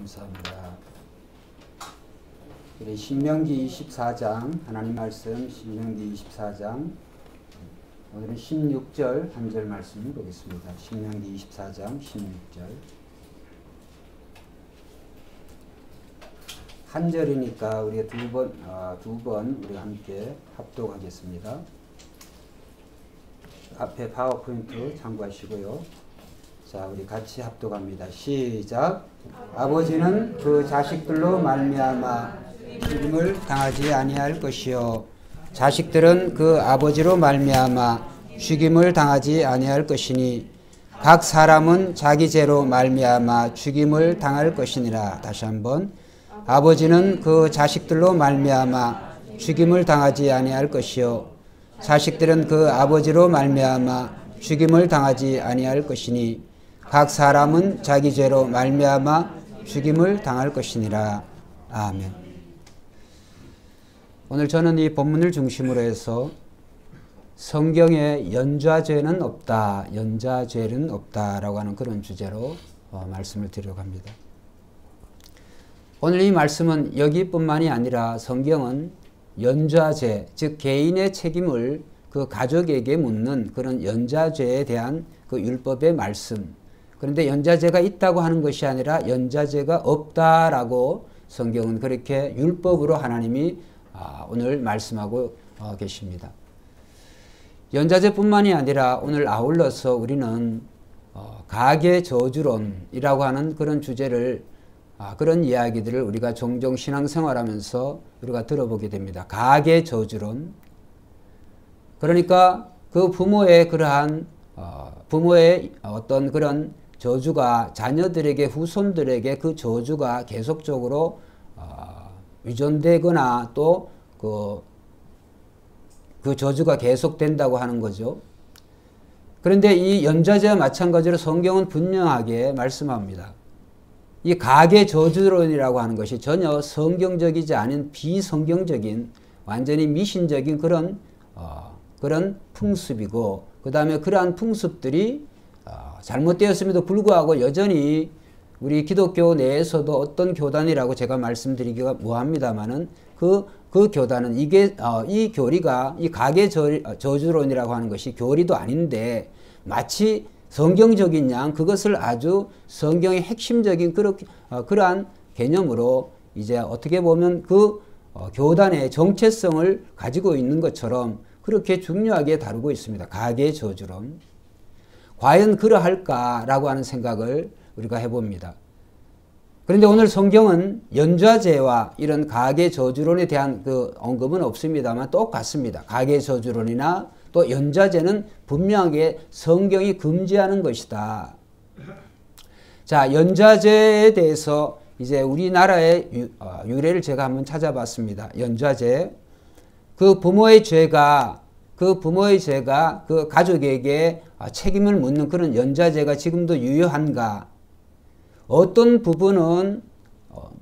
감사합니다. 우리 신명기 24장 하나님 말씀 신명기 24장 오늘은 16절 한 절 말씀 보겠습니다. 신명기 24장 16절 한 절이니까 우리가 두 번 우리 함께 합독하겠습니다. 앞에 파워포인트 참고하시고요. 자, 우리 같이 합독합니다. 시작. 아버지는 그 자식들로 말미암아 죽임을 당하지 아니할 것이요 자식들은 그 아버지로 말미암아 죽임을 당하지 아니할 것이니 각 사람은 자기 죄로 말미암아 죽임을 당할 것이니라. 다시 한번. 아버지는 그 자식들로 말미암아 죽임을 당하지 아니할 것이요 자식들은 그 아버지로 말미암아 죽임을 당하지 아니할 것이니 각 사람은 자기 죄로 말미암아 죽임을 당할 것이니라. 아멘. 오늘 저는 이 본문을 중심으로 해서 성경에 연좌죄는 없다, 연좌죄는 없다라고 하는 그런 주제로 말씀을 드리려고 합니다. 오늘 이 말씀은 여기뿐만이 아니라 성경은 연좌죄, 즉 개인의 책임을 그 가족에게 묻는 그런 연좌죄에 대한 그 율법의 말씀. 그런데 연좌죄가 있다고 하는 것이 아니라 연좌죄가 없다라고 성경은 그렇게 율법으로 하나님이 오늘 말씀하고 계십니다. 연좌죄뿐만이 아니라 오늘 아울러서 우리는 가계 저주론이라고 하는 그런 주제를 그런 이야기들을 우리가 종종 신앙생활하면서 우리가 들어보게 됩니다. 가계 저주론. 그러니까 그 부모의 그러한 부모의 어떤 그런 저주가 자녀들에게 후손들에게 그 저주가 계속적으로 유전되거나 또 그 저주가 계속된다고 하는 거죠. 그런데 이 연좌죄와 마찬가지로 성경은 분명하게 말씀합니다. 이 가계 저주론이라고 하는 것이 전혀 성경적이지 않은 비성경적인 완전히 미신적인 그런 풍습이고 그 다음에 그러한 풍습들이 잘못되었음에도 불구하고 여전히 우리 기독교 내에서도 어떤 교단이라고 제가 말씀드리기가 뭐합니다만은 그 교단은 이 교리가 이 가계 저주론이라고 하는 것이 교리도 아닌데 마치 성경적인 양 그것을 아주 성경의 핵심적인 그러한 개념으로 이제 어떻게 보면 그 교단의 정체성을 가지고 있는 것처럼 그렇게 중요하게 다루고 있습니다. 가계 저주론. 과연 그러할까라고 하는 생각을 우리가 해봅니다. 그런데 오늘 성경은 연좌죄와 이런 가계 저주론에 대한 그 언급은 없습니다만 똑같습니다. 가계 저주론이나 또 연좌죄는 분명하게 성경이 금지하는 것이다. 자, 연좌죄에 대해서 이제 우리나라의 유래를 제가 한번 찾아봤습니다. 연좌죄. 그 부모의 죄가 그 가족에게 책임을 묻는 그런 연좌죄가 지금도 유효한가? 어떤 부분은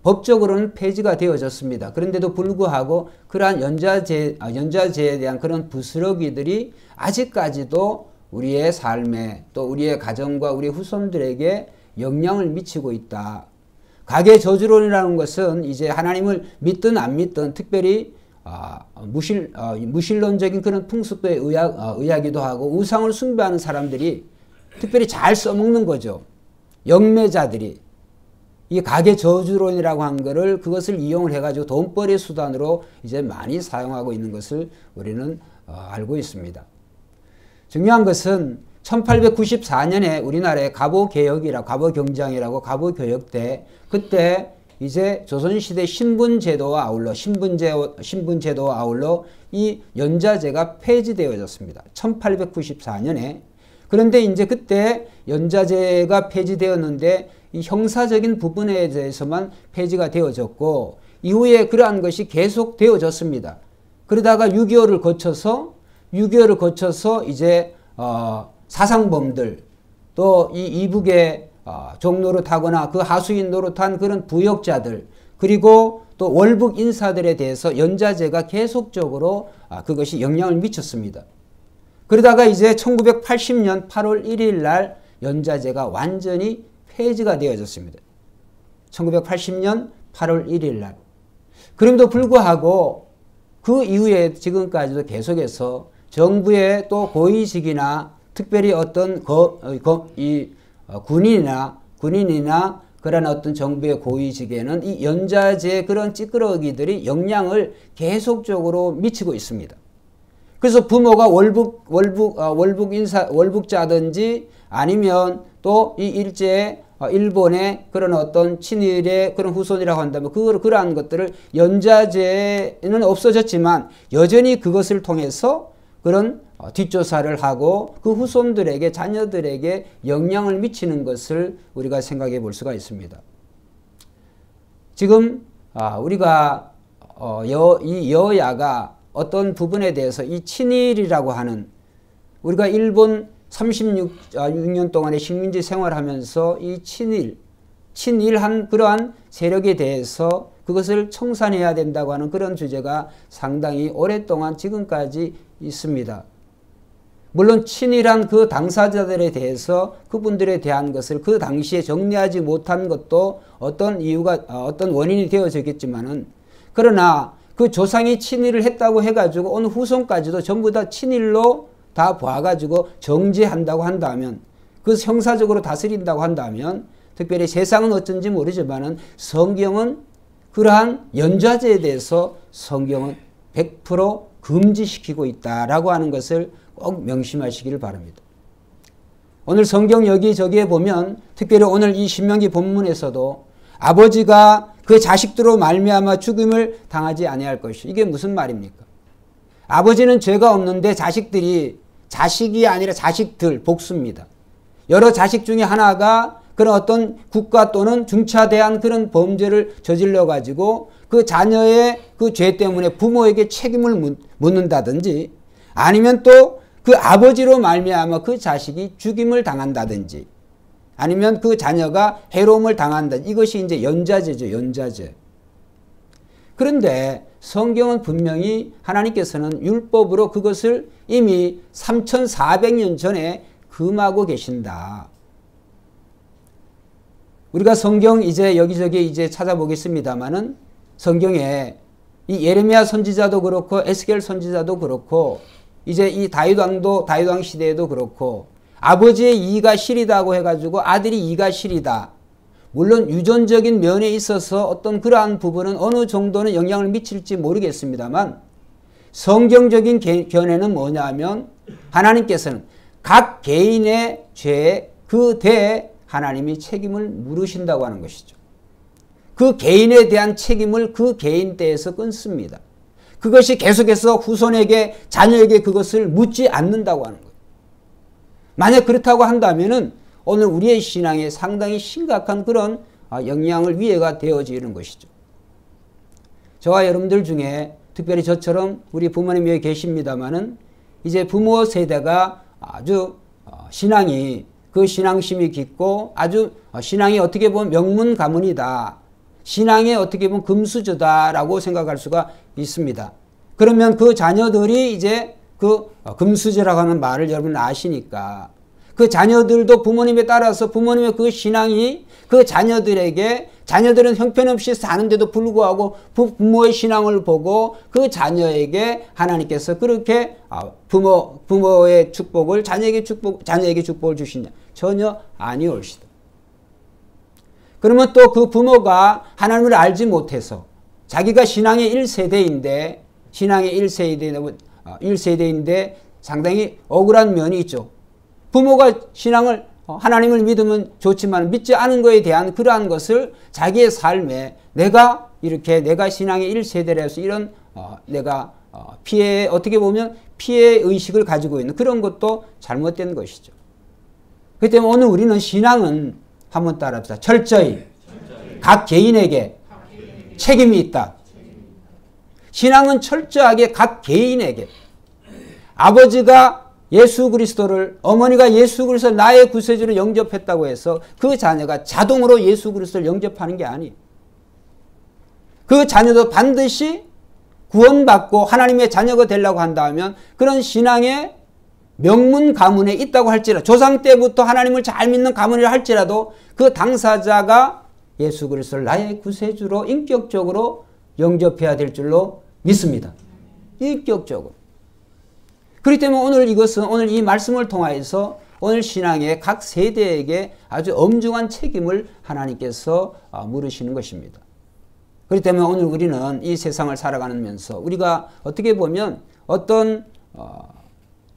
법적으로는 폐지가 되어졌습니다. 그런데도 불구하고 그러한 연좌죄에 대한 그런 부스러기들이 아직까지도 우리의 삶에 또 우리의 가정과 우리 후손들에게 영향을 미치고 있다. 가계 저주론이라는 것은 이제 하나님을 믿든 안 믿든 특별히 무신론적인 그런 풍습에 의하기도 하고 우상을 숭배하는 사람들이 특별히 잘 써먹는 거죠. 영매자들이 이 가계 저주론이라고 한 거를 그것을 이용을 해가지고 돈벌이 수단으로 이제 많이 사용하고 있는 것을 우리는 알고 있습니다. 중요한 것은 1894년에 우리나라의 갑오경장이라고 갑오교역 때 그때 이제 조선시대 신분제도와 아울러 이 연좌죄가 폐지되어졌습니다. 1894년에. 그런데 이제 그때 연좌죄가 폐지되었는데 이 형사적인 부분에 대해서만 폐지가 되어졌고 이후에 그러한 것이 계속 되어졌습니다. 그러다가 6.25를 거쳐서 이제 사상범들 또 이 이북의 종노릇하거나 그 하수인 노릇한 그런 부역자들 그리고 또 월북 인사들에 대해서 연좌죄가 계속적으로 그것이 영향을 미쳤습니다. 그러다가 이제 1980년 8월 1일 날 연좌죄가 완전히 폐지가 되어졌습니다. 1980년 8월 1일 날. 그럼에도 불구하고 그 이후에 지금까지도 계속해서 정부의 또 고위직이나 특별히 어떤 군인이나 그런 어떤 정부의 고위직에는 이 연좌제 그런 찌끄러기들이 영향을 계속적으로 미치고 있습니다. 그래서 부모가 월북자든지 아니면 또 이 일제 일본의 그런 어떤 친일의 그런 후손이라고 한다면 그러한 것들을 연좌제는 없어졌지만 여전히 그것을 통해서 그런 뒷조사를 하고 그 후손들에게 자녀들에게 영향을 미치는 것을 우리가 생각해 볼 수가 있습니다. 지금 우리가 이 여야가 어떤 부분에 대해서 이 친일이라고 하는 우리가 일본 36년 동안의 식민지 생활하면서 이 친일한 그러한 세력에 대해서 그것을 청산해야 된다고 하는 그런 주제가 상당히 오랫동안 지금까지 있습니다. 물론 친일한 그 당사자들에 대해서 그분들에 대한 것을 그 당시에 정리하지 못한 것도 어떤 이유가 어떤 원인이 되어지겠지만은 그러나 그 조상이 친일을 했다고 해가지고 어느 후손까지도 전부 다 친일로 다 봐가지고 정죄한다고 한다면 그 형사적으로 다스린다고 한다면 특별히 세상은 어쩐지 모르지만은 성경은 그러한 연좌제에 대해서 성경은 100% 금지시키고 있다라고 하는 것을 꼭 명심하시기를 바랍니다. 오늘 성경 여기저기에 보면 특별히 오늘 이 신명기 본문에서도 아버지가 그 자식들로 말미암아 죽임을 당하지 아니할 것이 이게 무슨 말입니까? 아버지는 죄가 없는데 자식이 아니라 자식들 복수입니다. 여러 자식 중에 하나가 그런 어떤 국가 또는 중차대한 그런 범죄를 저질러 가지고 그 자녀의 그 죄 때문에 부모에게 책임을 묻는다든지 아니면 또 그 아버지로 말미암아 그 자식이 죽임을 당한다든지 아니면 그 자녀가 해로움을 당한다. 이것이 이제 연좌제죠. 연좌제. 그런데 성경은 분명히 하나님께서는 율법으로 그것을 이미 3400년 전에 금하고 계신다. 우리가 성경 이제 여기저기 이제 찾아보겠습니다만은 성경에 이 예레미야 선지자도 그렇고 에스겔 선지자도 그렇고 이제 이 다윗왕 시대에도 그렇고 아버지의 이가 실이다고 해가지고 아들이 이가 실이다. 물론 유전적인 면에 있어서 어떤 그러한 부분은 어느 정도는 영향을 미칠지 모르겠습니다만 성경적인 견해는 뭐냐면 하나님께서는 각 개인의 죄에 그 대에 하나님이 책임을 물으신다고 하는 것이죠. 그 개인에 대한 책임을 그 개인 때에서 끊습니다. 그것이 계속해서 후손에게 자녀에게 그것을 묻지 않는다고 하는 거예요. 만약 그렇다고 한다면은 오늘 우리의 신앙에 상당히 심각한 그런 영향을 위해가 되어지는 것이죠. 저와 여러분들 중에 특별히 저처럼 우리 부모님이 여기 계십니다만은 이제 부모 세대가 아주 신앙이 그 신앙심이 깊고 아주 신앙이 어떻게 보면 명문 가문이다. 신앙에 어떻게 보면 금수저다라고 생각할 수가 있습니다. 그러면 그 자녀들이 이제 그 금수저라고 하는 말을 여러분 아시니까 그 자녀들도 부모님에 따라서 부모님의 그 신앙이 그 자녀들은 형편없이 사는데도 불구하고 부모의 신앙을 보고 그 자녀에게 하나님께서 그렇게 부모의 축복을 자녀에게 축복을 주시냐? 전혀 아니올시다. 그러면 또 그 부모가 하나님을 알지 못해서 자기가 신앙의 1세대인데 상당히 억울한 면이 있죠. 부모가 신앙을 하나님을 믿으면 좋지만 믿지 않은 것에 대한 그러한 것을 자기의 삶에 내가 신앙의 1세대라서 이런 내가 어떻게 보면 피해 의식을 가지고 있는 그런 것도 잘못된 것이죠. 그렇기 때문에 오늘 우리는 신앙은 한번 따라합시다. 철저히 각 개인에게 책임이 있다. 신앙은 철저하게 각 개인에게 아버지가 예수 그리스도를 어머니가 예수 그리스도를 나의 구세주로 영접했다고 해서 그 자녀가 자동으로 예수 그리스도를 영접하는 게 아니에요. 그 자녀도 반드시 구원받고 하나님의 자녀가 되려고 한다면 그런 신앙의 명문 가문에 있다고 할지라도 조상 때부터 하나님을 잘 믿는 가문이라 할지라도 그 당사자가 예수 그리스도를 나의 구세주로 인격적으로 영접해야 될 줄로 믿습니다. 인격적으로. 그렇기 때문에 오늘 이 말씀을 통하여서 오늘 신앙의 각 세대에게 아주 엄중한 책임을 하나님께서 물으시는 것입니다. 그렇기 때문에 오늘 우리는 이 세상을 살아가면서 우리가 어떻게 보면 어떤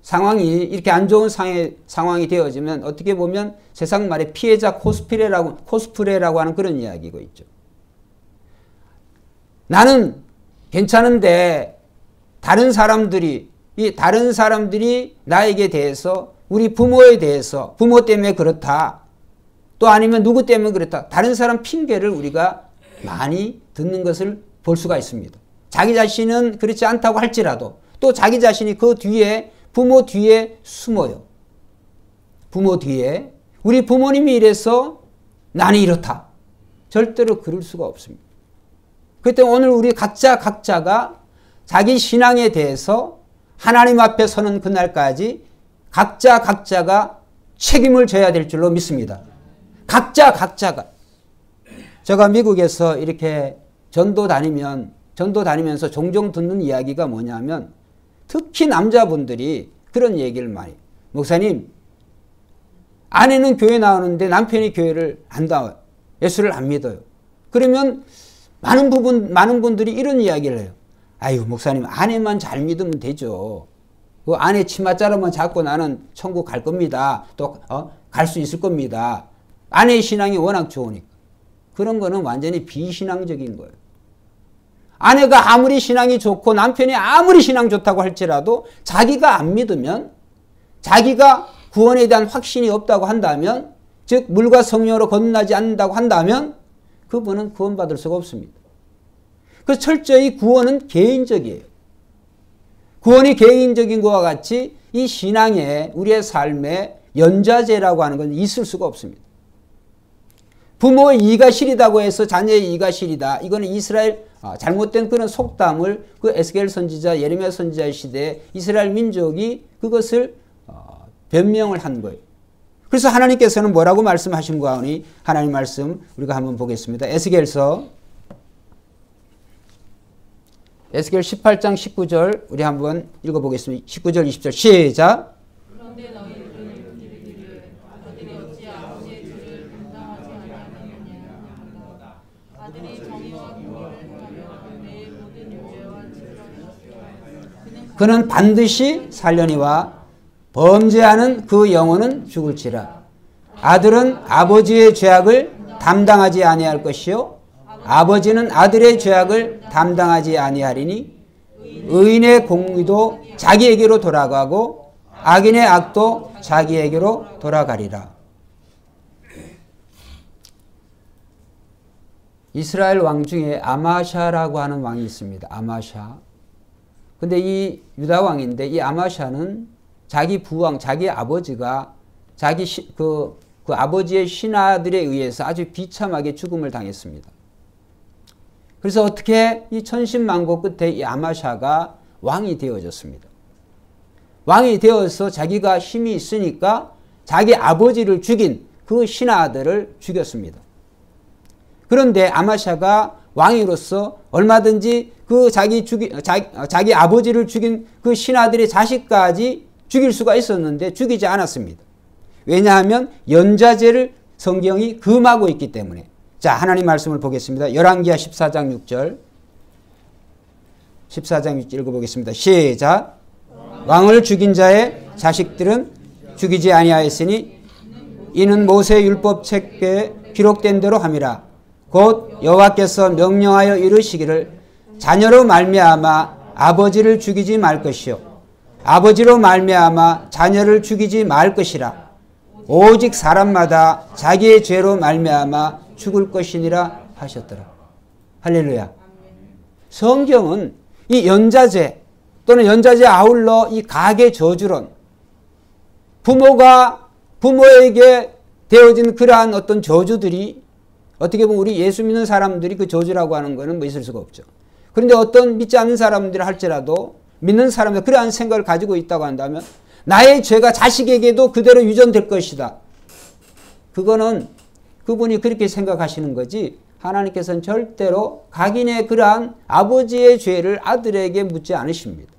상황이 이렇게 안 좋은 상황이 되어지면 어떻게 보면 세상 말에 피해자 코스프레라고 하는 그런 이야기가 있죠. 나는 괜찮은데 다른 사람들이 나에게 대해서 우리 부모에 대해서 부모 때문에 그렇다. 또 아니면 누구 때문에 그렇다. 다른 사람 핑계를 우리가 많이 듣는 것을 볼 수가 있습니다. 자기 자신은 그렇지 않다고 할지라도 또 자기 자신이 그 뒤에 부모 뒤에 숨어요. 부모 뒤에 우리 부모님이 이래서 나는 이렇다. 절대로 그럴 수가 없습니다. 그렇기 때문에 오늘 우리 각자가 자기 신앙에 대해서 하나님 앞에 서는 그날까지 각자가 책임을 져야 될 줄로 믿습니다. 각자가. 제가 미국에서 이렇게 전도 다니면서 종종 듣는 이야기가 뭐냐면 특히 남자분들이 그런 얘기를 많이 해요. 목사님, 아내는 교회 나오는데 남편이 교회를 안 나와요. 예수를 안 믿어요. 그러면 많은 분들이 이런 이야기를 해요. 아유, 목사님, 아내만 잘 믿으면 되죠. 그 아내 치맛자루만 잡고 나는 천국 갈 겁니다. 또 갈 수 있을 겁니다. 아내의 신앙이 워낙 좋으니까. 그런 거는 완전히 비신앙적인 거예요. 아내가 아무리 신앙이 좋고 남편이 아무리 신앙 좋다고 할지라도 자기가 안 믿으면, 자기가 구원에 대한 확신이 없다고 한다면, 즉 물과 성령으로 거듭나지 않는다고 한다면 그분은 구원받을 수가 없습니다. 그래서 철저히 구원은 개인적이에요. 구원이 개인적인 것과 같이 이 신앙에 우리의 삶에 연좌제라고 하는 건 있을 수가 없습니다. 부모의 이가 시리다고 해서 자녀의 이가 시리다. 이거는 이스라엘 잘못된 그런 속담을 그 에스겔 선지자, 예레미야 선지자의 시대에 이스라엘 민족이 그것을 변명을 한 거예요. 그래서 하나님께서는 뭐라고 말씀하신가 하니 하나님 말씀 우리가 한번 보겠습니다. 에스겔 18장 19절 우리 한번 읽어보겠습니다. 19절 20절 시작. 그런데 너희들은 이르기를 아들이 어찌 아버지의 죄를 감당하지 아니하느냐. 아들이 정의와 공의를 행하며 내 모든 죄와 질병을 그는 반드시 살려니와 범죄하는 그 영혼은 죽을지라. 아들은 아버지의 죄악을 담당하지 아니할 것이요 아버지는 아들의 죄악을 담당하지 아니하리니 의인의 공의도 자기에게로 돌아가고 악인의 악도 자기에게로 돌아가리라. 이스라엘 왕 중에 아마샤라고 하는 왕이 있습니다. 아마샤. 근데 이 유다 왕인데 이 아마샤는 자기 부왕, 자기 아버지가 그 아버지의 신하들에 의해서 아주 비참하게 죽음을 당했습니다. 그래서 어떻게 이 천신만고 끝에 이 아마샤가 왕이 되어졌습니다. 왕이 되어서 자기가 힘이 있으니까 자기 아버지를 죽인 그 신하들을 죽였습니다. 그런데 아마샤가 왕으로서 얼마든지 그 자기 아버지를 죽인 그 신하들의 자식까지 죽일 수가 있었는데 죽이지 않았습니다. 왜냐하면 연좌제를 성경이 금하고 있기 때문에. 자, 하나님 말씀을 보겠습니다. 열왕기하 14장 6절. 14장 6절 읽어보겠습니다. 시작. 왕을 죽인 자의 자식들은 죽이지 아니하였으니 이는 모세 율법책에 기록된 대로 함이라. 곧 여호와께서 명령하여 이르시기를 자녀로 말미암아 아버지를 죽이지 말 것이요 아버지로 말미암아 자녀를 죽이지 말 것이라. 오직 사람마다 자기의 죄로 말미암아 죽을 것이니라 하셨더라. 할렐루야. 성경은 이 연좌제 또는 연좌제 아울러 이 가계 저주론, 부모가 부모에게 되어진 그러한 어떤 저주들이 어떻게 보면 우리 예수 믿는 사람들이 그 저주라고 하는 것은 뭐 있을 수가 없죠. 그런데 어떤 믿지 않는 사람들 할지라도 믿는 사람들 그러한 생각을 가지고 있다고 한다면 나의 죄가 자식에게도 그대로 유전될 것이다. 그거는 그분이 그렇게 생각하시는 거지 하나님께서는 절대로 각인의 그러한 아버지의 죄를 아들에게 묻지 않으십니다.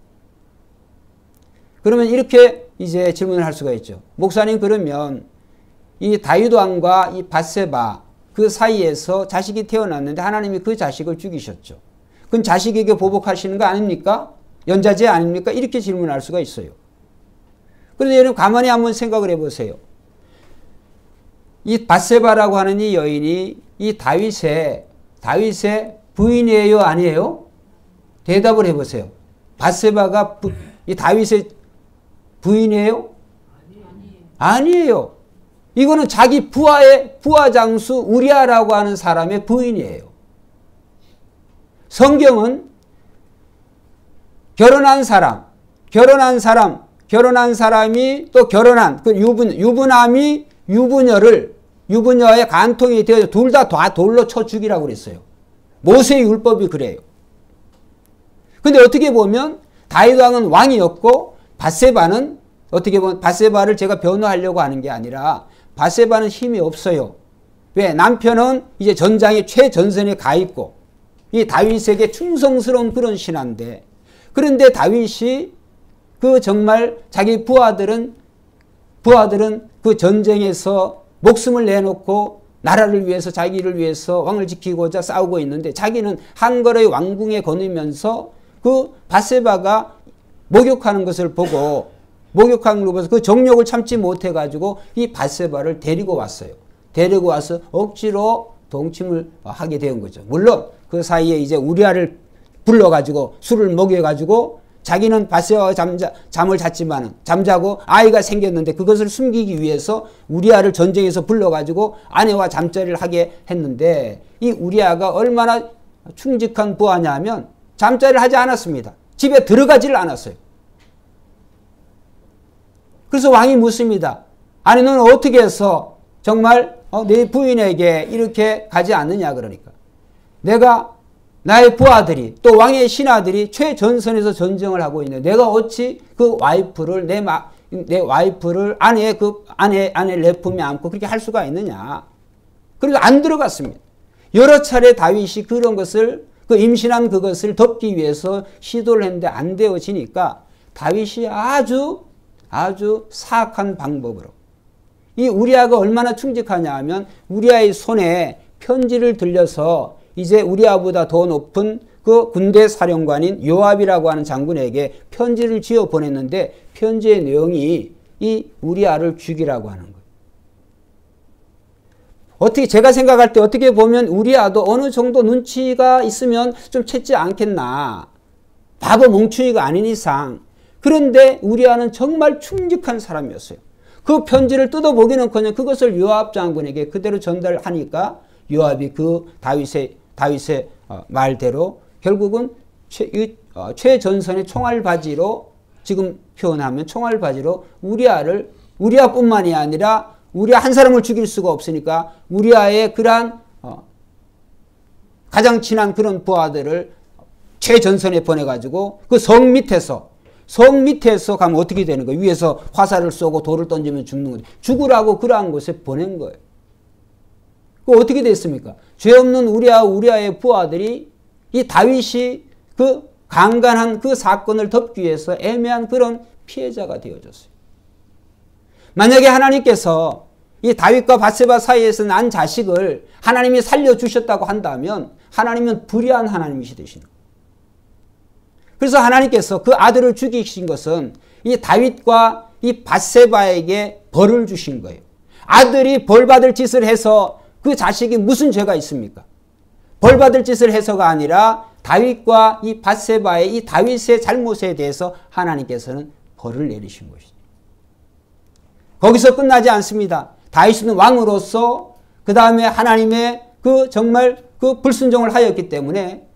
그러면 이렇게 이제 질문을 할 수가 있죠. 목사님, 그러면 이 다윗 왕과 이 밧세바 그 사이에서 자식이 태어났는데 하나님이 그 자식을 죽이셨죠. 그건 자식에게 보복하시는 거 아닙니까? 연좌제 아닙니까? 이렇게 질문할 수가 있어요. 그런데 여러분 가만히 한번 생각을 해보세요. 이 밧세바라고 하는 이 여인이 이 다윗의 부인이에요, 아니에요? 대답을 해보세요. 밧세바가 이 다윗의 부인이에요? 아니에요. 이거는 자기 부하 장수 우리아라고 하는 사람의 부인이에요. 성경은 결혼한 사람이 또 결혼한 그 유부남이 유부녀의 간통이 되어 둘 다 돌로 쳐 죽이라고 그랬어요. 모세의 율법이 그래요. 근데 어떻게 보면 다윗 왕은 왕이었고 밧세바는 어떻게 보면 밧세바를 제가 변호하려고 하는 게 아니라 밧세바는 힘이 없어요. 왜? 남편은 이제 전장의 최전선에 가 있고 이 다윗에게 충성스러운 그런 신하인데, 그런데 다윗이 그 정말 자기 부하들은 그 전쟁에서 목숨을 내놓고 나라를 위해서 자기를 위해서 왕을 지키고자 싸우고 있는데 자기는 한걸의 왕궁에 거느면서 그 밧세바가 목욕하는 것을 보고 그 정욕을 참지 못해가지고 이 밧세바를 데리고 왔어요. 데리고 와서 억지로 동침을 하게 된 거죠. 물론 그 사이에 이제 우리아를 불러가지고 술을 먹여가지고 자기는 밧세바와 잠을 잠자고 아이가 생겼는데 그것을 숨기기 위해서 우리아를 전쟁에서 불러가지고 아내와 잠자리를 하게 했는데 이 우리아가 얼마나 충직한 부하냐면 잠자리를 하지 않았습니다. 집에 들어가지를 않았어요. 그래서 왕이 묻습니다. 아니 너는 어떻게 해서 정말 내 부인에게 이렇게 가지 않느냐 그러니까. 나의 부하들이 또 왕의 신하들이 최전선에서 전쟁을 하고 있는데 내가 어찌 그 와이프를 내 와이프를 아내 내 품에 안고 그렇게 할 수가 있느냐. 그래서 안 들어갔습니다. 여러 차례 다윗이 그런 것을 그 임신한 그것을 덮기 위해서 시도를 했는데 안 되어지니까 다윗이 아주 사악한 방법으로 이 우리아가 얼마나 충직하냐 하면 우리아의 손에 편지를 들려서 이제 우리아보다 더 높은 그 군대 사령관인 요압이라고 하는 장군에게 편지를 지어 보냈는데 편지의 내용이 이 우리아를 죽이라고 하는 거예요. 어떻게 제가 생각할 때 어떻게 보면 우리아도 어느 정도 눈치가 있으면 좀 채지 않겠나. 바보 멍충이가 아닌 이상. 그런데 우리아는 정말 충직한 사람이었어요. 그 편지를 뜯어보기는커녕 그것을 요압 장군에게 그대로 전달하니까 요압이 그 다윗의 말대로 결국은 최전선의 총알바지로 지금 표현하면 총알바지로 우리아뿐만이 아니라 우리아 한 사람을 죽일 수가 없으니까 우리아의 그러한 가장 친한 그런 부하들을 최전선에 보내가지고 그 성 밑에서 가면 어떻게 되는 거예요? 위에서 화살을 쏘고 돌을 던지면 죽는 거죠. 죽으라고 그러한 곳에 보낸 거예요. 그 어떻게 됐습니까? 죄 없는 우리아의 부하들이 이 다윗이 그 강간한 그 사건을 덮기 위해서 애매한 그런 피해자가 되어졌어요. 만약에 하나님께서 이 다윗과 밧세바 사이에서 난 자식을 하나님이 살려주셨다고 한다면 하나님은 불의한 하나님이시 되시는 거예요. 그래서 하나님께서 그 아들을 죽이신 것은 이 다윗과 이 밧세바에게 벌을 주신 거예요. 아들이 벌받을 짓을 해서 그 자식이 무슨 죄가 있습니까? 벌받을 짓을 해서가 아니라 다윗과 이 밧세바의 이 다윗의 잘못에 대해서 하나님께서는 벌을 내리신 것이죠. 거기서 끝나지 않습니다. 다윗은 왕으로서 그 다음에 하나님의 그 정말 그 불순종을 하였기 때문에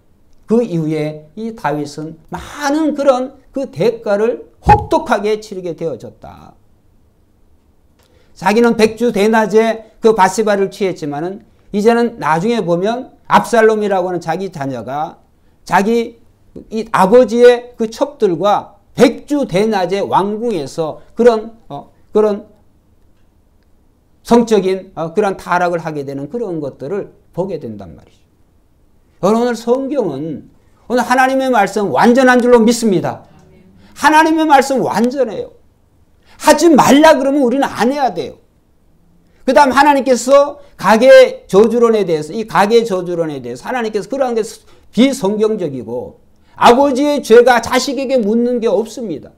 그 이후에 이 다윗은 많은 그런 그 대가를 혹독하게 치르게 되어졌다. 자기는 백주 대낮에 그 밧세바를 취했지만은 이제는 나중에 보면 압살롬이라고 하는 자기 자녀가 자기 이 아버지의 그 첩들과 백주 대낮에 왕궁에서 그런 성적인 그런 타락을 하게 되는 그런 것들을 보게 된단 말이죠. 여러분, 오늘 성경은 오늘 하나님의 말씀 완전한 줄로 믿습니다. 하나님의 말씀 완전해요. 하지 말라 그러면 우리는 안 해야 돼요. 그 다음 하나님께서 가계 저주론에 대해서, 이 가계 저주론에 대해서 하나님께서 그러한 게 비성경적이고 아버지의 죄가 자식에게 묻는 게 없습니다.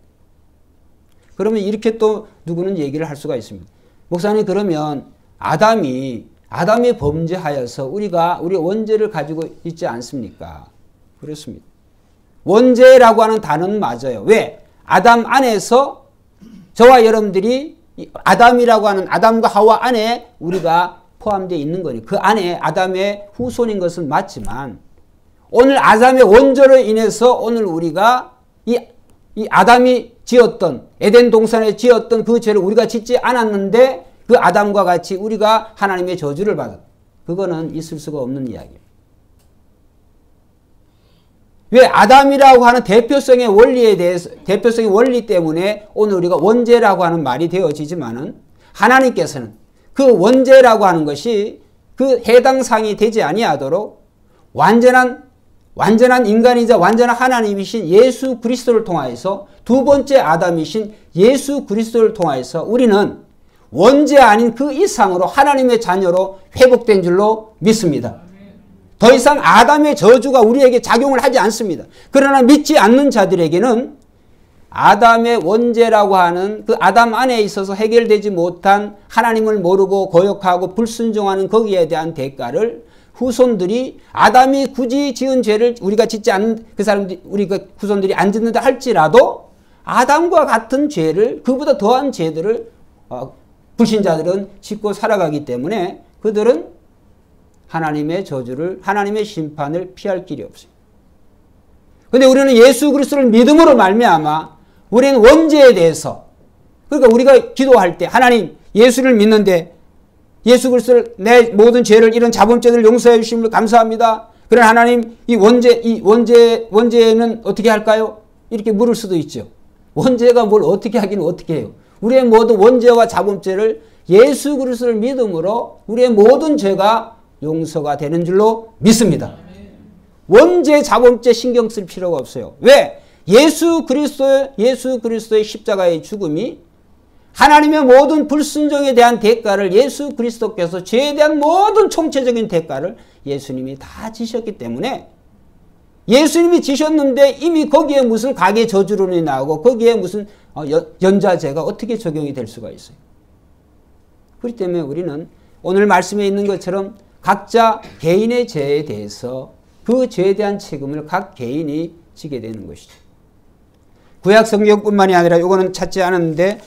그러면 이렇게 또 누구는 얘기를 할 수가 있습니다. 목사님, 그러면 아담이 범죄하여서 우리 원죄를 가지고 있지 않습니까? 그렇습니다. 원죄라고 하는 단어는 맞아요. 왜? 아담 안에서 저와 여러분들이 아담이라고 하는 아담과 하와 안에 우리가 포함되어 있는 거니 그 안에 아담의 후손인 것은 맞지만 오늘 아담의 원죄로 인해서 오늘 우리가 이 아담이 지었던 에덴 동산에 지었던 그 죄를 우리가 짓지 않았는데 그 아담과 같이 우리가 하나님의 저주를 받았다. 그거는 있을 수가 없는 이야기예요. 왜? 아담이라고 하는 대표성의 원리에 대해서, 대표성의 원리 때문에 오늘 우리가 원죄라고 하는 말이 되어지지만은 하나님께서는 그 원죄라고 하는 것이 그 해당 사항이 되지 아니하도록 완전한 인간이자 완전한 하나님이신 예수 그리스도를 통하여서 두 번째 아담이신 예수 그리스도를 통하여서 우리는 원죄 아닌 그 이상으로 하나님의 자녀로 회복된 줄로 믿습니다. 더 이상 아담의 저주가 우리에게 작용을 하지 않습니다. 그러나 믿지 않는 자들에게는 아담의 원죄라고 하는 그 아담 안에 있어서 해결되지 못한 하나님을 모르고 거역하고 불순종하는 거기에 대한 대가를 후손들이 아담이 굳이 지은 죄를 우리가 짓지 않는 그 사람들이 우리가 후손들이 안 짓는다 할지라도 아담과 같은 죄를 그보다 더한 죄들을 불신자들은 짓고 살아가기 때문에 그들은 하나님의 저주를 하나님의 심판을 피할 길이 없어요. 그런데 우리는 예수 그리스도를 믿음으로 말미암아 우리는 원죄에 대해서 그러니까 우리가 기도할 때 하나님 예수를 믿는데 예수 그리스도를 내 모든 죄를 이런 자범죄들을 용서해 주심을 감사합니다. 그러나 하나님 이 원죄는 어떻게 할까요? 이렇게 물을 수도 있죠. 원죄가 뭘 어떻게 하기는 어떻게 해요? 우리의 모든 원죄와 자범죄를 예수 그리스도를 믿음으로 우리의 모든 죄가 용서가 되는 줄로 믿습니다. 원죄 자범죄 신경 쓸 필요가 없어요. 왜? 예수 그리스도의 십자가의 죽음이 하나님의 모든 불순종에 대한 대가를 예수 그리스도께서 죄에 대한 모든 총체적인 대가를 예수님이 다 지셨기 때문에 예수님이 지셨는데 이미 거기에 무슨 가계 저주론이 나오고 거기에 무슨 연좌제가 어떻게 적용이 될 수가 있어요. 그렇기 때문에 우리는 오늘 말씀에 있는 것처럼 각자 개인의 죄에 대해서 그 죄에 대한 책임을 각 개인이 지게 되는 것이죠. 구약 성경뿐만이 아니라 이거는 찾지 않았는데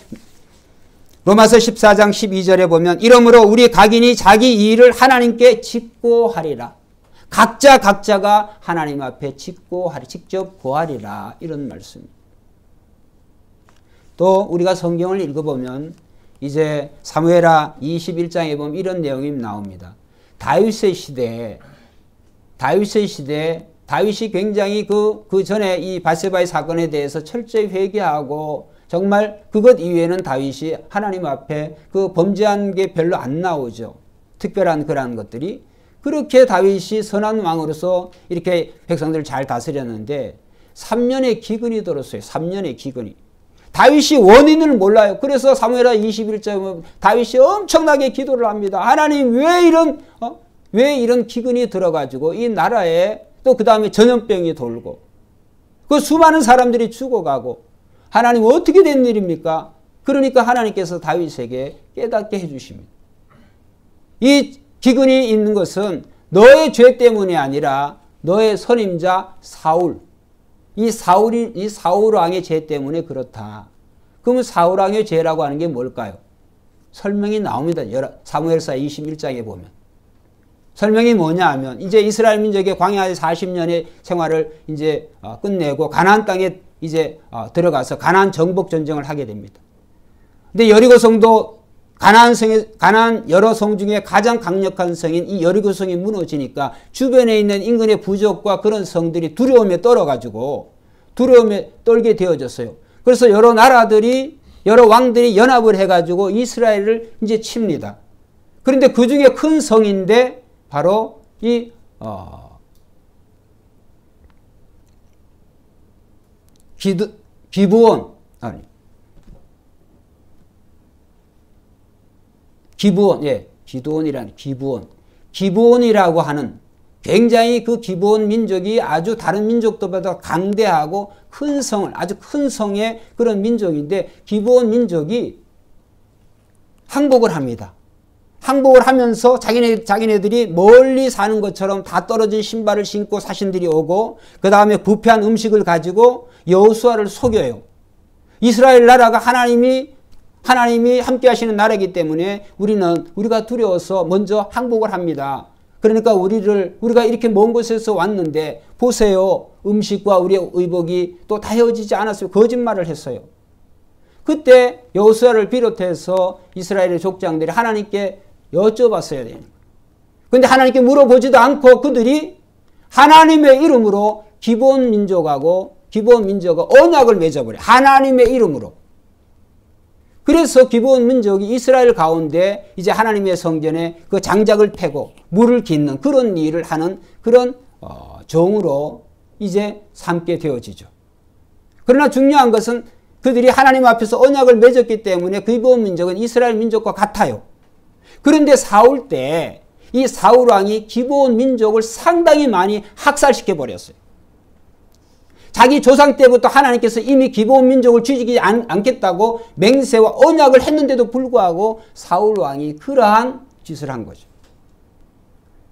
로마서 14장 12절에 보면 이러므로 우리 각인이 자기 일을 하나님께 짓고 하리라. 각자가 하나님 앞에 짓고 하리, 직접 고하리라. 이런 말씀입니다. 또 우리가 성경을 읽어보면 이제 사무엘하 21장에 보면 이런 내용이 나옵니다. 다윗의 시대에 다윗이 굉장히 그 전에 이 밧세바의 사건에 대해서 철저히 회개하고 정말 그것 이외에는 다윗이 하나님 앞에 그 범죄한 게 별로 안 나오죠. 특별한 그러한 것들이. 그렇게 다윗이 선한 왕으로서 이렇게 백성들을 잘 다스렸는데 3년의 기근이 들었어요. 3년의 기근이. 다윗이 원인을 몰라요. 그래서 사무엘하 21장에 다윗이 엄청나게 기도를 합니다. 하나님 왜 이런 기근이 들어가지고 이 나라에 또 그 다음에 전염병이 돌고 그 수많은 사람들이 죽어가고 하나님 어떻게 된 일입니까? 그러니까 하나님께서 다윗에게 깨닫게 해주십니다. 이 기근이 있는 것은 너의 죄 때문이 아니라 너의 선임자 사울. 이 사울 왕의 죄 때문에 그렇다. 그러면 사울 왕의 죄라고 하는 게 뭘까요? 설명이 나옵니다. 사무엘사 21장에 보면. 설명이 뭐냐 하면 이제 이스라엘 민족의 광야의 40년의 생활을 이제 끝내고 가나안 땅에 이제 들어가서 가나안 정복 전쟁을 하게 됩니다. 근데 여리고 성도 가나안 여러 성 중에 가장 강력한 성인 이 여리고 성이 무너지니까 주변에 있는 인근의 부족과 그런 성들이 두려움에 떨어가지고 두려움에 떨게 되어졌어요. 그래서 여러 나라들이 여러 왕들이 연합을 해가지고 이스라엘을 이제 칩니다. 그런데 그 중에 큰 성인데 바로 이 기브온, 아니, 기브온, 예, 기드온이라는 기브온이라고 하는 굉장히 그 기브온 민족이 아주 다른 민족들보다 강대하고 큰 성을, 아주 큰 성의 그런 민족인데 기브온 민족이 항복을 합니다. 항복을 하면서 자기네들이 멀리 사는 것처럼 다 떨어진 신발을 신고 사신들이 오고 그 다음에 부패한 음식을 가지고 여호수아를 속여요. 이스라엘 나라가 하나님이 함께 하시는 나라이기 때문에 우리가 두려워서 먼저 항복을 합니다. 그러니까 우리가 이렇게 먼 곳에서 왔는데 보세요. 음식과 우리의 의복이 또 다 헤어지지 않았어요. 거짓말을 했어요. 그때 여호수아를 비롯해서 이스라엘의 족장들이 하나님께 여쭤봤어야 되는 거예요. 그런데 하나님께 물어보지도 않고 그들이 하나님의 이름으로 기브온 민족과 언약을 맺어버려요. 하나님의 이름으로. 그래서 기브온 민족이 이스라엘 가운데 이제 하나님의 성전에 그 장작을 패고 물을 깃는 그런 일을 하는 그런 종으로 이제 삼게 되어지죠. 그러나 중요한 것은 그들이 하나님 앞에서 언약을 맺었기 때문에 기브온 민족은 이스라엘 민족과 같아요. 그런데 사울 때 이 사울 왕이 기브온 민족을 상당히 많이 학살시켜 버렸어요. 자기 조상 때부터 하나님께서 이미 기브온 민족을 죽이지 않겠다고 맹세와 언약을 했는데도 불구하고 사울 왕이 그러한 짓을 한 거죠.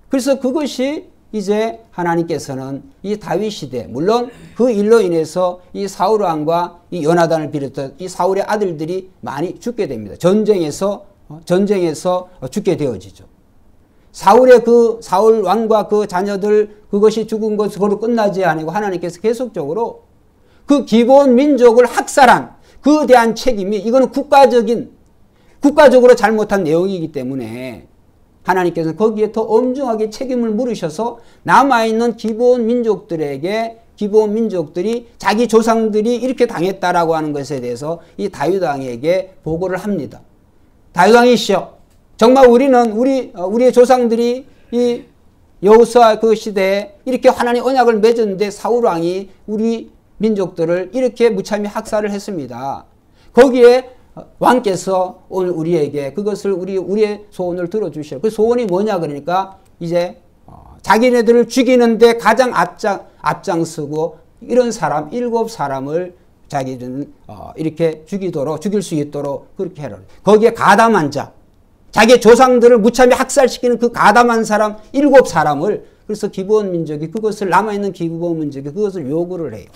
그래서 그것이 이제 하나님께서는 이 다윗 시대, 물론 그 일로 인해서 이 사울 왕과 이 요나단을 비롯한 이 사울의 아들들이 많이 죽게 됩니다. 전쟁에서 죽게 되어지죠. 사울 왕과 그 자녀들 그것이 죽은 것으로 끝나지 아니고 하나님께서 계속적으로 그 기브온 민족을 학살한 그에 대한 책임이 이거는 국가적으로 잘못한 내용이기 때문에 하나님께서는 거기에 더 엄중하게 책임을 물으셔서 남아있는 기브온 민족들이 자기 조상들이 이렇게 당했다라고 하는 것에 대해서 이 다윗 왕에게 보고를 합니다. 다윗 왕이시여, 정말 우리의 조상들이 이 여호수아 그 시대에 이렇게 하나님 언약을 맺었는데 사울 왕이 우리 민족들을 이렇게 무참히 학살을 했습니다. 거기에 왕께서 오늘 우리에게 그것을 우리의 소원을 들어주시오. 그 소원이 뭐냐 그러니까 이제 자기네들을 죽이는데 가장 앞장서고 이런 사람 7사람을 자기들은 이렇게 죽일 수 있도록 그렇게 해라. 거기에 가담한 자, 자기 조상들을 무참히 학살시키는 그 가담한 사람 7사람을 그래서 기브온 민족이 그것을 남아있는 기브온 민족이 그것을 요구를 해요.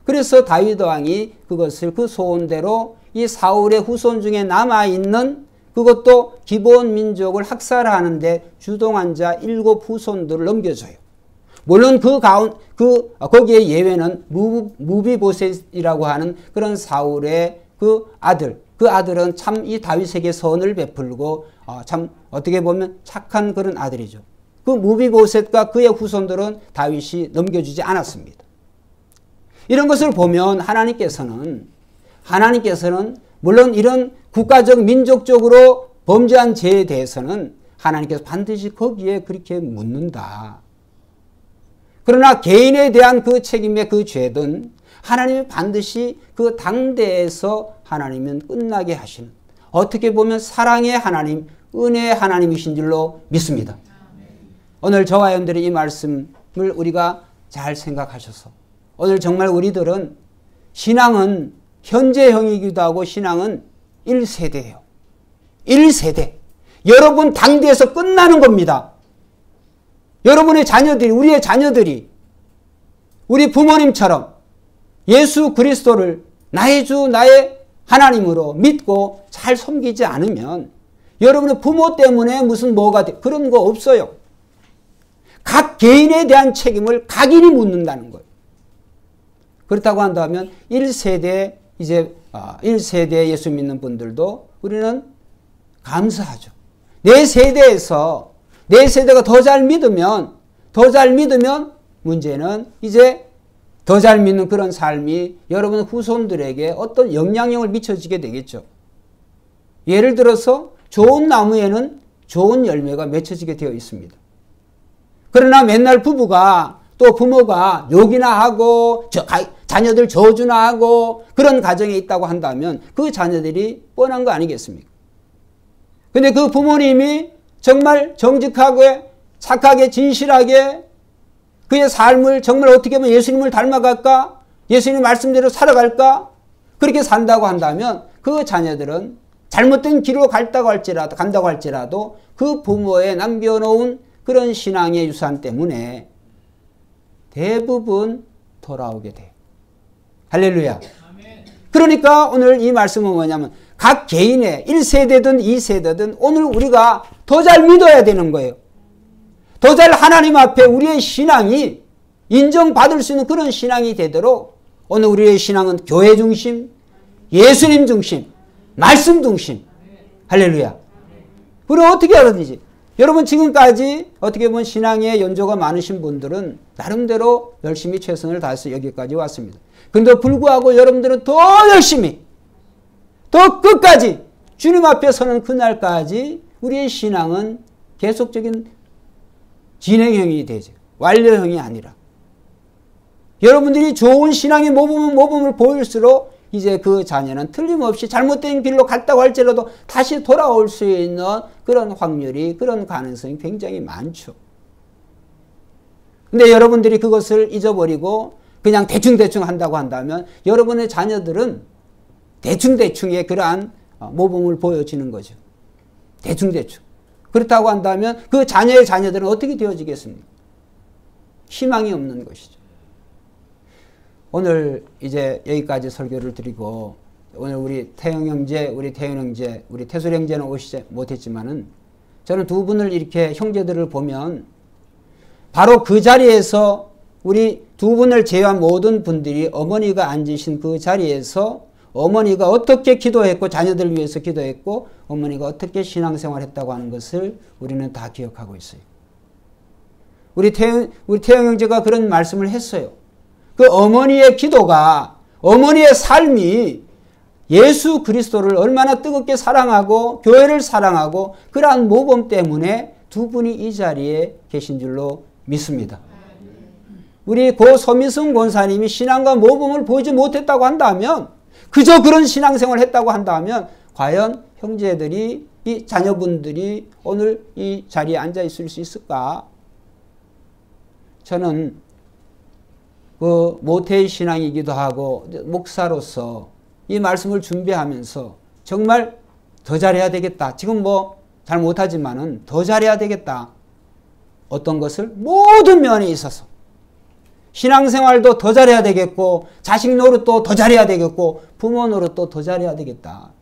그래서 다윗 왕이 그것을 그 소원대로 이 사울의 후손 중에 남아있는 그것도 기브온 민족을 학살하는데 주동한 자 7 후손들을 넘겨줘요. 물론 거기에 예외는 무비보셋이라고 하는 그런 사울의 그 아들은 참 이 다윗에게 선을 베풀고 참 어떻게 보면 착한 그런 아들이죠. 그 무비보셋과 그의 후손들은 다윗이 넘겨주지 않았습니다. 이런 것을 보면 하나님께서는 물론 이런 국가적 민족적으로 범죄한 죄에 대해서는 하나님께서 반드시 거기에 그렇게 묻는다. 그러나 개인에 대한 그 책임의 그 죄든 하나님이 반드시 그 당대에서 하나님은 끝나게 하시는, 어떻게 보면 사랑의 하나님, 은혜의 하나님이신 줄로 믿습니다. 오늘 저와 여러분들이 이 말씀을 우리가 잘 생각하셔서 오늘 정말 우리들은 신앙은 현재형이기도 하고 신앙은 1세대예요. 1세대. 여러분 당대에서 끝나는 겁니다. 여러분의 자녀들이, 우리의 자녀들이 우리 부모님처럼 예수 그리스도를 나의 주 나의 하나님으로 믿고 잘 섬기지 않으면 여러분의 부모 때문에 무슨 뭐가 돼, 그런 거 없어요. 각 개인에 대한 책임을 각인이 묻는다는 거예요. 그렇다고 한다면 1세대 예수 믿는 분들도 우리는 감사하죠. 내 세대가 더 잘 믿으면 문제는 이제 더 잘 믿는 그런 삶이 여러분 후손들에게 어떤 영향력을 미쳐지게 되겠죠. 예를 들어서 좋은 나무에는 좋은 열매가 맺혀지게 되어 있습니다. 그러나 맨날 부부가 또 부모가 욕이나 하고 자녀들 저주나 하고 그런 가정에 있다고 한다면 그 자녀들이 뻔한 거 아니겠습니까? 근데 그 부모님이 정말 정직하게 착하게 진실하게 그의 삶을 정말 어떻게 하면 예수님을 닮아갈까? 예수님 말씀대로 살아갈까? 그렇게 산다고 한다면 그 자녀들은 잘못된 길로 간다고 할지라도 그 부모의 남겨놓은 그런 신앙의 유산 때문에 대부분 돌아오게 돼요. 할렐루야. 그러니까 오늘 이 말씀은 뭐냐면 각 개인의 1세대든 2세대든 오늘 우리가 더 잘 믿어야 되는 거예요. 더 잘 하나님 앞에 우리의 신앙이 인정받을 수 있는 그런 신앙이 되도록 오늘 우리의 신앙은 교회 중심, 예수님 중심, 말씀 중심. 할렐루야. 그럼 어떻게 하든지 여러분 지금까지 어떻게 보면 신앙의 연조가 많으신 분들은 나름대로 열심히 최선을 다해서 여기까지 왔습니다. 그런데 불구하고 여러분들은 더 열심히 더 끝까지 주님 앞에 서는 그날까지 우리의 신앙은 계속적인 진행형이 되죠. 완료형이 아니라. 여러분들이 좋은 신앙의 모범을 보일수록 이제 그 자녀는 틀림없이 잘못된 길로 갔다고 할지라도 다시 돌아올 수 있는 그런 확률이, 그런 가능성이 굉장히 많죠. 근데 여러분들이 그것을 잊어버리고 그냥 대충대충 한다고 한다면 여러분의 자녀들은 대충대충의 그러한 모범을 보여지는 거죠. 대충대충. 그렇다고 한다면 그 자녀의 자녀들은 어떻게 되어지겠습니까? 희망이 없는 것이죠. 오늘 이제 여기까지 설교를 드리고 오늘 우리 태영 형제, 우리 태윤 형제, 우리 태술 형제는 오시지 못했지만은 저는 두 분을 이렇게 형제들을 보면 바로 그 자리에서 우리 두 분을 제외한 모든 분들이 어머니가 앉으신 그 자리에서 어머니가 어떻게 기도했고 자녀들을 위해서 기도했고 어머니가 어떻게 신앙생활했다고 하는 것을 우리는 다 기억하고 있어요. 우리 태영 형제가 그런 말씀을 했어요. 그 어머니의 기도가, 어머니의 삶이 예수 그리스도를 얼마나 뜨겁게 사랑하고 교회를 사랑하고 그러한 모범 때문에 두 분이 이 자리에 계신 줄로 믿습니다. 우리 고 서민승 권사님이 신앙과 모범을 보이지 못했다고 한다면, 그저 그런 신앙생활을 했다고 한다면 과연 형제들이, 이 자녀분들이 오늘 이 자리에 앉아 있을 수 있을까? 저는 그 모태의 신앙이기도 하고 목사로서 이 말씀을 준비하면서 정말 더 잘해야 되겠다. 지금 뭐 잘 못하지만은 더 잘해야 되겠다. 어떤 것을 모든 면에 있어서 신앙생활도 더 잘해야 되겠고 자식 노릇도 더 잘해야 되겠고 부모 노릇도 더 잘해야 되겠다.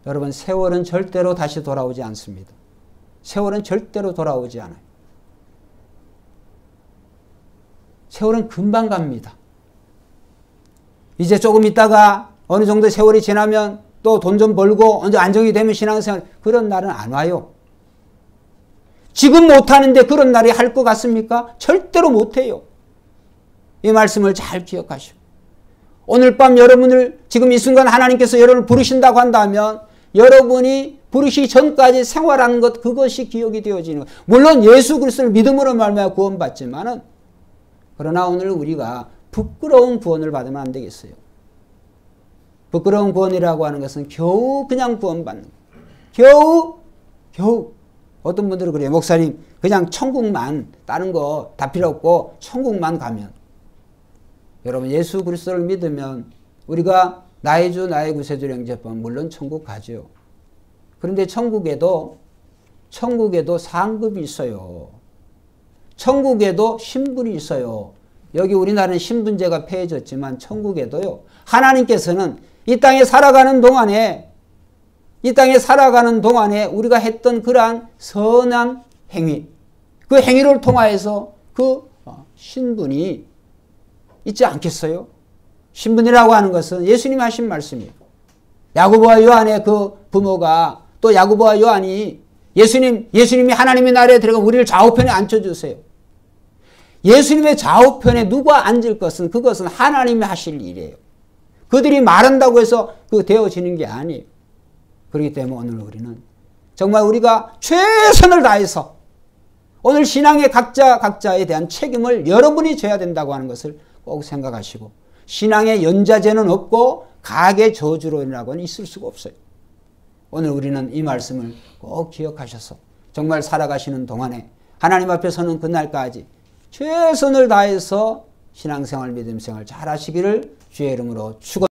여러분 세월은 절대로 다시 돌아오지 않습니다. 세월은 절대로 돌아오지 않아요. 세월은 금방 갑니다. 이제 조금 있다가 어느 정도 세월이 지나면 또 돈 좀 벌고 언제 안정이 되면 신앙생활, 그런 날은 안 와요. 지금 못하는데 그런 날이 할 것 같습니까? 절대로 못해요. 이 말씀을 잘 기억하시오. 오늘 밤 여러분을 지금 이 순간 하나님께서 여러분을 부르신다고 한다면 여러분이 부르시기 전까지 생활하는 것, 그것이 기억이 되어지는 것. 물론 예수 그리스도를 믿음으로 말미암아 구원받지만은 그러나 오늘 우리가 부끄러운 구원을 받으면 안 되겠어요. 부끄러운 구원이라고 하는 것은 겨우 그냥 구원받는 거예요. 겨우. 어떤 분들은 그래요. 목사님 그냥 천국만, 다른 거 다 필요 없고 천국만 가면. 여러분 예수 그리스도를 믿으면 우리가 나의 주 나의 구세주 영접하면 물론 천국 가죠. 그런데 천국에도 상급이 있어요. 천국에도 신분이 있어요. 여기 우리나라는 신분제가 폐해졌지만 천국에도요. 하나님께서는 이 땅에 살아가는 동안에 우리가 했던 그러한 선한 행위, 그 행위를 통하여서 그 신분이 있지 않겠어요? 신분이라고 하는 것은 예수님이 하신 말씀이에요. 야고보와 요한의 그 부모가 또 야고보와 요한이 예수님이 하나님의 나라에 들어가 우리를 좌우편에 앉혀주세요. 예수님의 좌우편에 누가 앉을 것은 그것은 하나님이 하실 일이에요. 그들이 말한다고 해서 그 되어지는 게 아니에요. 그렇기 때문에 오늘 우리는 정말 우리가 최선을 다해서 오늘 신앙의 각자에 대한 책임을 여러분이 져야 된다고 하는 것을 꼭 생각하시고, 신앙의 연자제는 없고 가계 저주론이라고는 있을 수가 없어요. 오늘 우리는 이 말씀을 꼭 기억하셔서 정말 살아가시는 동안에 하나님 앞에 서는 그날까지 최선을 다해서 신앙생활, 믿음생활 잘 하시기를 주의 이름으로 축원합니다.